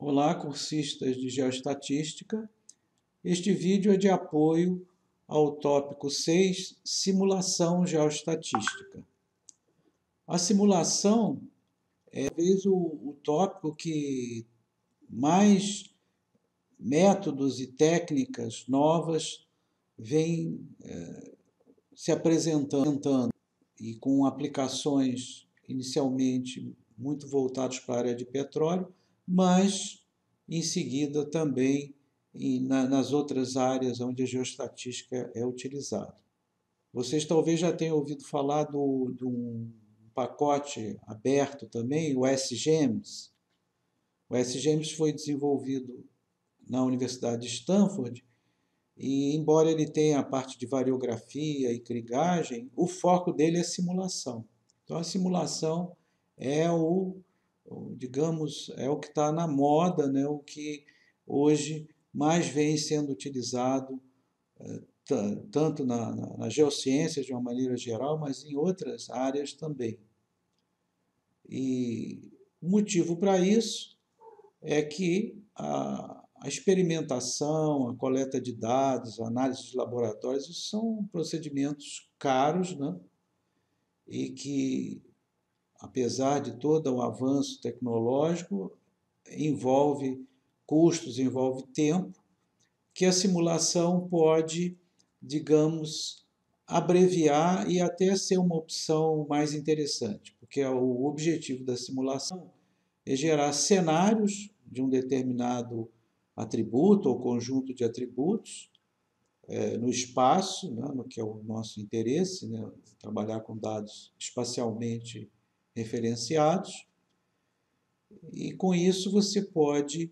Olá, cursistas de Geoestatística. Este vídeo é de apoio ao tópico 6, Simulação Geoestatística. A simulação é talvez o tópico que mais métodos e técnicas novas vem se apresentando e com aplicações inicialmente muito voltadas para a área de petróleo, mas em seguida também nas outras áreas onde a geoestatística é utilizada. Vocês talvez já tenham ouvido falar de um pacote aberto também, o SGEMS. O SGEMS foi desenvolvido na Universidade de Stanford e, embora ele tenha a parte de variografia e krigagem, o foco dele é simulação. Então, a simulação é digamos, é o que está na moda, né? O que hoje mais vem sendo utilizado, tanto na geociência de uma maneira geral, mas em outras áreas também. E o motivo para isso é que a experimentação, a coleta de dados, a análise de laboratórios são procedimentos caros, né? E que, apesar de todo o avanço tecnológico, envolve custos, envolve tempo, que a simulação pode, digamos, abreviar e até ser uma opção mais interessante, porque o objetivo da simulação é gerar cenários de um determinado atributo ou conjunto de atributos no espaço, né, no que é o nosso interesse, né, trabalhar com dados espacialmente referenciados, e com isso você pode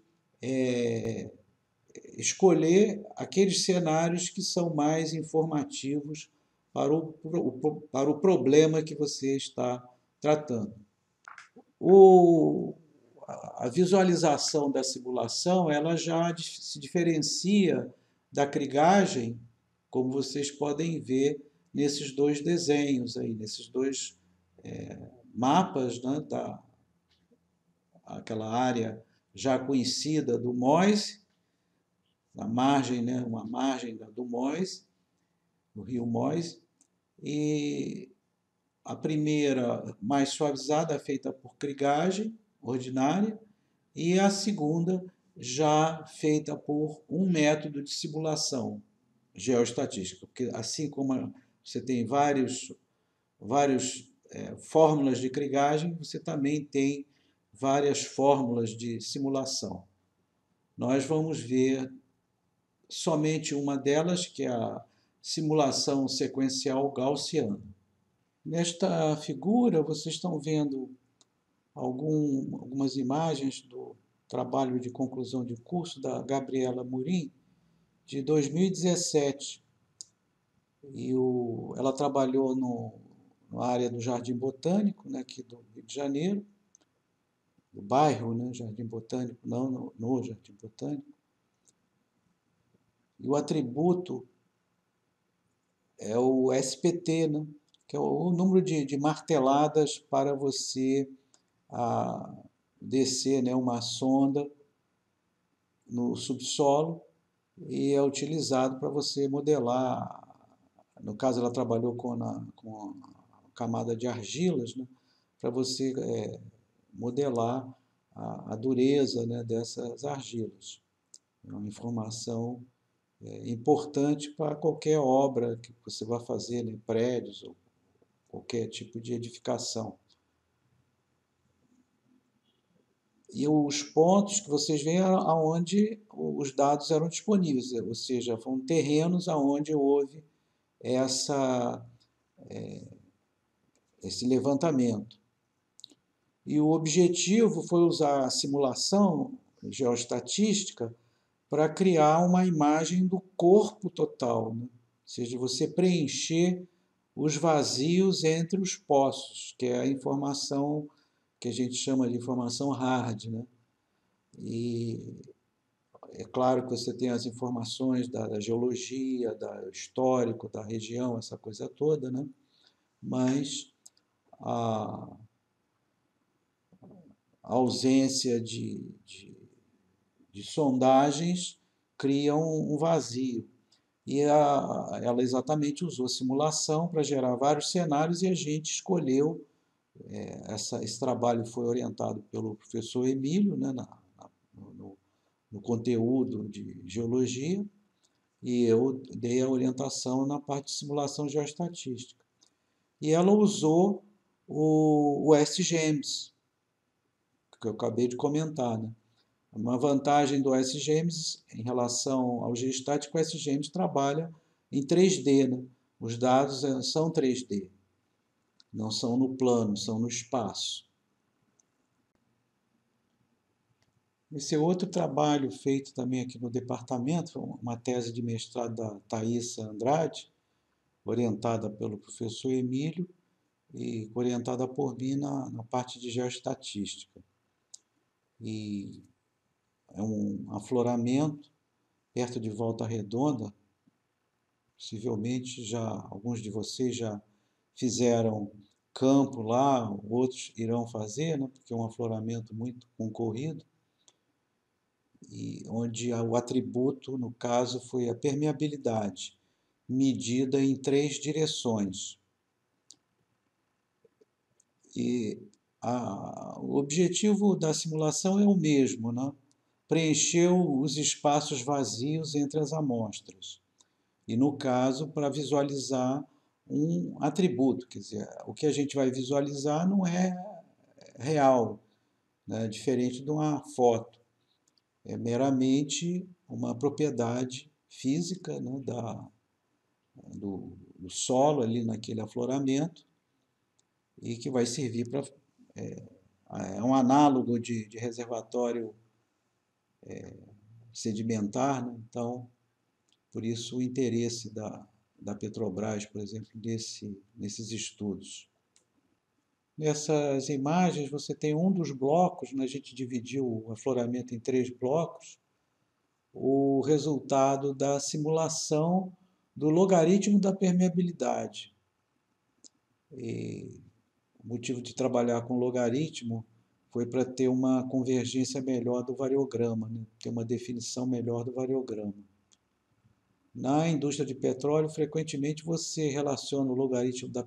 escolher aqueles cenários que são mais informativos para o problema que você está tratando. A visualização da simulação ela já se diferencia da krigagem, como vocês podem ver nesses dois desenhos aí, nesses dois mapas, né, aquela área já conhecida do Moise, na margem, né, uma margem do Moise, do rio Moise, e a primeira mais suavizada, feita por krigagem ordinária, e a segunda já feita por um método de simulação geoestatística, porque assim como você tem várias fórmulas de krigagem, você também tem várias fórmulas de simulação. Nós vamos ver somente uma delas, que é a simulação sequencial gaussiana. Nesta figura, vocês estão vendo algumas imagens do trabalho de conclusão de curso da Gabriela Murim, de 2017. Ela trabalhou na área do Jardim Botânico, né, aqui do Rio de Janeiro, do bairro, né, Jardim Botânico, não no Jardim Botânico. E o atributo é o SPT, né, que é o número de marteladas para você descer, né, uma sonda no subsolo, e é utilizado para você modelar. No caso, ela trabalhou com a camada de argilas, né, para você modelar a dureza, né, dessas argilas. É uma informação importante para qualquer obra que você vá fazer, né, prédios ou qualquer tipo de edificação. E os pontos que vocês veem aonde os dados eram disponíveis, ou seja, foram terrenos aonde houve esse levantamento. E o objetivo foi usar a simulação geoestatística para criar uma imagem do corpo total, né? Ou seja, você preencher os vazios entre os poços, que é a informação que a gente chama de informação hard, né? E é claro que você tem as informações da geologia, do histórico da região, essa coisa toda, né? Mas a ausência de sondagens criam um vazio. E ela exatamente usou simulação para gerar vários cenários e a gente escolheu. Esse trabalho foi orientado pelo professor Emílio, né, no conteúdo de geologia, e eu dei a orientação na parte de simulação geoestatística. E ela usou o SGEMS, que eu acabei de comentar, né? Uma vantagem do SGEMS em relação ao geostático, o SGEMS trabalha em 3D, né? Os dados são 3D, não são no plano, são no espaço. Esse é outro trabalho feito também aqui no departamento, uma tese de mestrado da Thaisa Andrade, orientada pelo professor Emílio e orientada por mim na parte de geoestatística. E é um afloramento perto de Volta Redonda. Possivelmente alguns de vocês já fizeram campo lá, outros irão fazer, né, porque é um afloramento muito concorrido, e onde o atributo, no caso, foi a permeabilidade, medida em 3 direções. E o objetivo da simulação é o mesmo, né? Preencher os espaços vazios entre as amostras. E, no caso, para visualizar um atributo, quer dizer, o que a gente vai visualizar não é real, né? Diferente de uma foto. É meramente uma propriedade física, né, do solo ali naquele afloramento e que vai servir para... É um análogo de reservatório sedimentar, né? Então, por isso o interesse da Petrobras, por exemplo, nesses estudos. Nessas imagens você tem um dos blocos, né? A gente dividiu o afloramento em 3 blocos, o resultado da simulação do logaritmo da permeabilidade. E o motivo de trabalhar com logaritmo foi para ter uma convergência melhor do variograma, né? Ter uma definição melhor do variograma. Na indústria de petróleo, frequentemente você relaciona o logaritmo da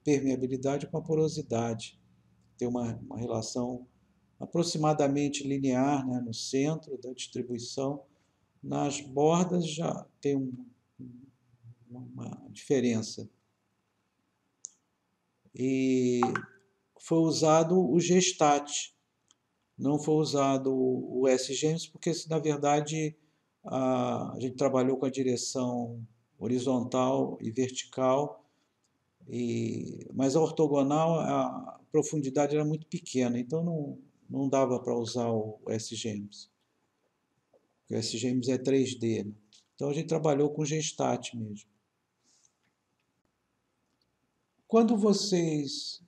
permeabilidade com a porosidade. Tem uma relação aproximadamente linear, né, no centro da distribuição. Nas bordas já tem uma diferença. E foi usado o Gestat, não foi usado o SGEMS, porque, na verdade, a gente trabalhou com a direção horizontal e vertical, mas a ortogonal, a profundidade era muito pequena, então não dava para usar o SGEMS. O SGEMS é 3D, né? Então a gente trabalhou com Gestat mesmo. Quando vocês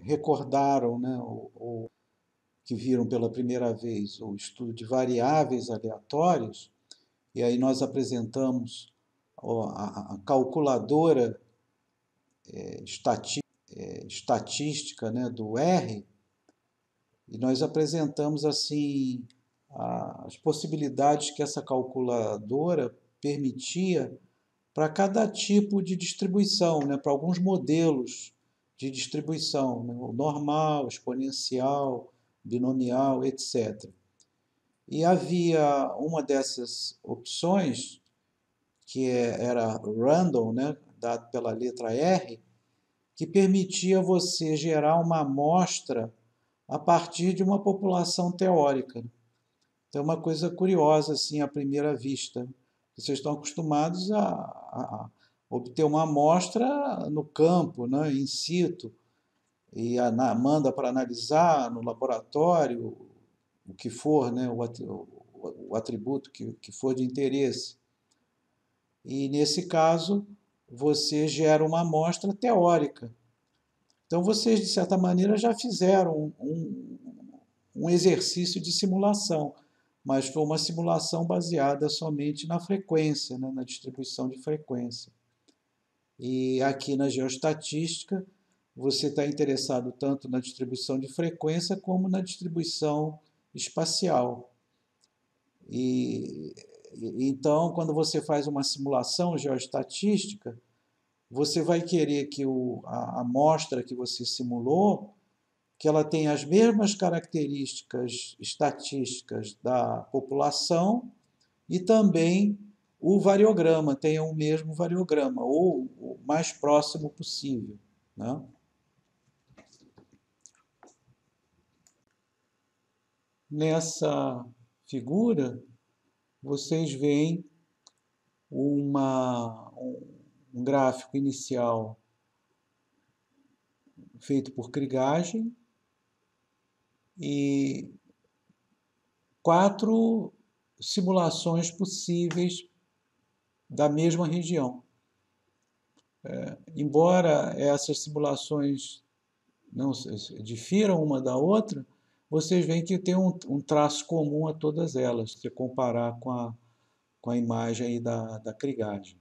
recordaram, né, ou que viram pela primeira vez o estudo de variáveis aleatórios, e aí nós apresentamos a calculadora estatística, né, do R, e nós apresentamos assim as possibilidades que essa calculadora permitia para cada tipo de distribuição, né, para alguns modelos de distribuição, né, o normal, exponencial, binomial, etc. E havia uma dessas opções, que era random, né, dado pela letra R, que permitia você gerar uma amostra a partir de uma população teórica. Então, é uma coisa curiosa, assim, à primeira vista. Vocês estão acostumados a obter uma amostra no campo, né, in situ, e manda para analisar no laboratório o que for, né, o atributo que for de interesse. E, nesse caso, você gera uma amostra teórica. Então, vocês, de certa maneira, já fizeram um exercício de simulação, mas foi uma simulação baseada somente na frequência, né, na distribuição de frequência. E aqui na geoestatística, você está interessado tanto na distribuição de frequência como na distribuição espacial. Então, quando você faz uma simulação geoestatística, você vai querer que a amostra que você simulou, que ela tenha as mesmas características estatísticas da população e também o variograma tenha o mesmo variograma, ou o mais próximo possível, né? Nessa figura, vocês veem um gráfico inicial feito por krigagem e 4 simulações possíveis da mesma região. Embora essas simulações não difiram uma da outra, vocês veem que tem um traço comum a todas elas, se comparar com a imagem aí da krigagem.